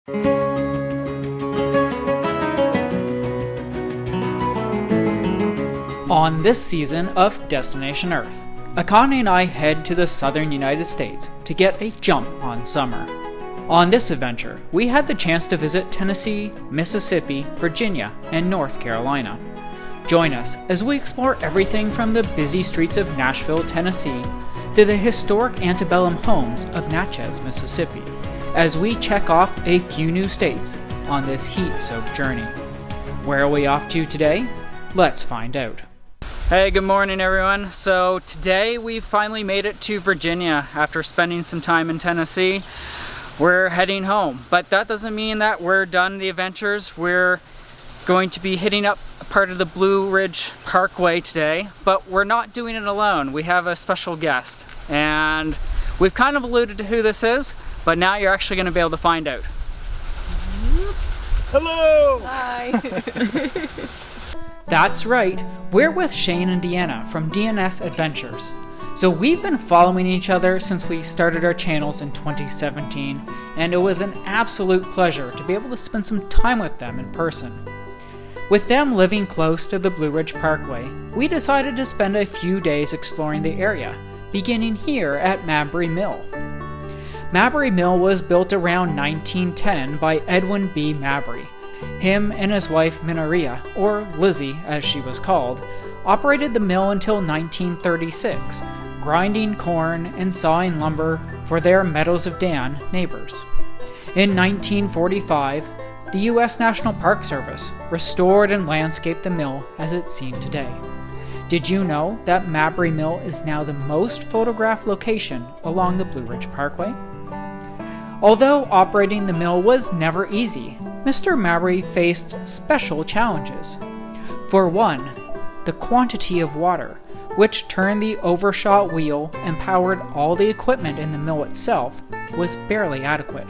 On this season of Destination Earth, Akane and I head to the southern United States to get a jump on summer. On this adventure, we had the chance to visit Tennessee, Mississippi, Virginia, and North Carolina. Join us as we explore everything from the busy streets of Nashville, Tennessee, to the historic antebellum homes of Natchez, Mississippi, as we check off a few new states on this heat-soaked journey. Where are we off to today? Let's find out. Hey, good morning everyone. So today we finally made it to Virginia after spending some time in Tennessee. We're heading home, but that doesn't mean that we're done the adventures. We're going to be hitting up a part of the Blue Ridge Parkway today, but we're not doing it alone. We have a special guest, and we've kind of alluded to who this is, but now you're actually going to be able to find out. Hello! Hi! That's right, we're with Shane and Deanna from DNS Adventures. So we've been following each other since we started our channels in 2017, and it was an absolute pleasure to be able to spend some time with them in person. With them living close to the Blue Ridge Parkway, we decided to spend a few days exploring the area, beginning here at Mabry Mill. Mabry Mill was built around 1910 by Edwin B. Mabry. Him and his wife Minaria, or Lizzie as she was called, operated the mill until 1936, grinding corn and sawing lumber for their Meadows of Dan neighbors. In 1945, the U.S. National Park Service restored and landscaped the mill as it's seen today. Did you know that Mabry Mill is now the most photographed location along the Blue Ridge Parkway? Although operating the mill was never easy, Mr. Mabry faced special challenges. For one, the quantity of water, which turned the overshot wheel and powered all the equipment in the mill itself, was barely adequate.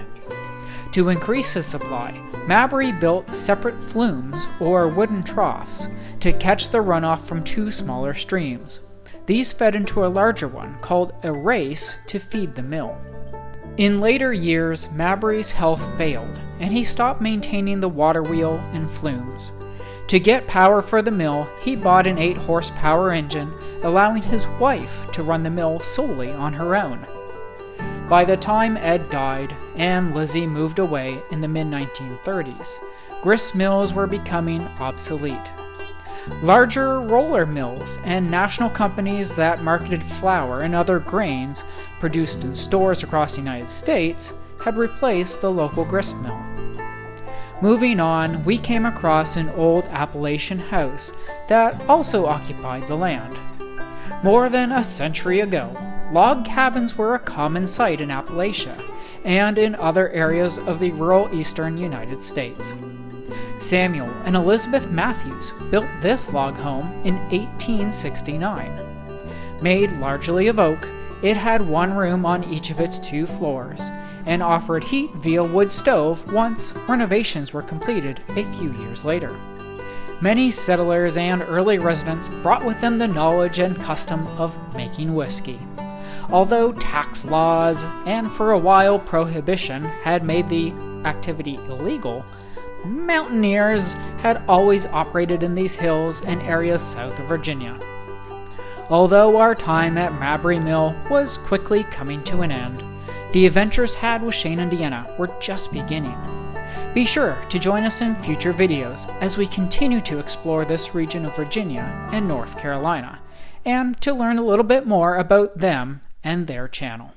To increase his supply, Mabry built separate flumes, or wooden troughs, to catch the runoff from two smaller streams. These fed into a larger one called a race to feed the mill. In later years, Mabry's health failed, and he stopped maintaining the water wheel and flumes. To get power for the mill, he bought an 8-horsepower engine, allowing his wife to run the mill solely on her own. By the time Ed died and Lizzie moved away in the mid-1930s, grist mills were becoming obsolete. Larger roller mills and national companies that marketed flour and other grains produced in stores across the United States had replaced the local grist mill. Moving on, we came across an old Appalachian house that also occupied the land. More than a century ago, log cabins were a common sight in Appalachia and in other areas of the rural eastern United States. Samuel and Elizabeth Matthews built this log home in 1869. Made largely of oak, it had one room on each of its 2 floors, and offered heat via wood stove once renovations were completed a few years later. Many settlers and early residents brought with them the knowledge and custom of making whiskey. Although tax laws and for a while prohibition had made the activity illegal, mountaineers had always operated in these hills and areas south of Virginia. Although our time at Mabry Mill was quickly coming to an end, the adventures had with Shane and Deanna were just beginning. Be sure to join us in future videos as we continue to explore this region of Virginia and North Carolina, and to learn a little bit more about them and their channel.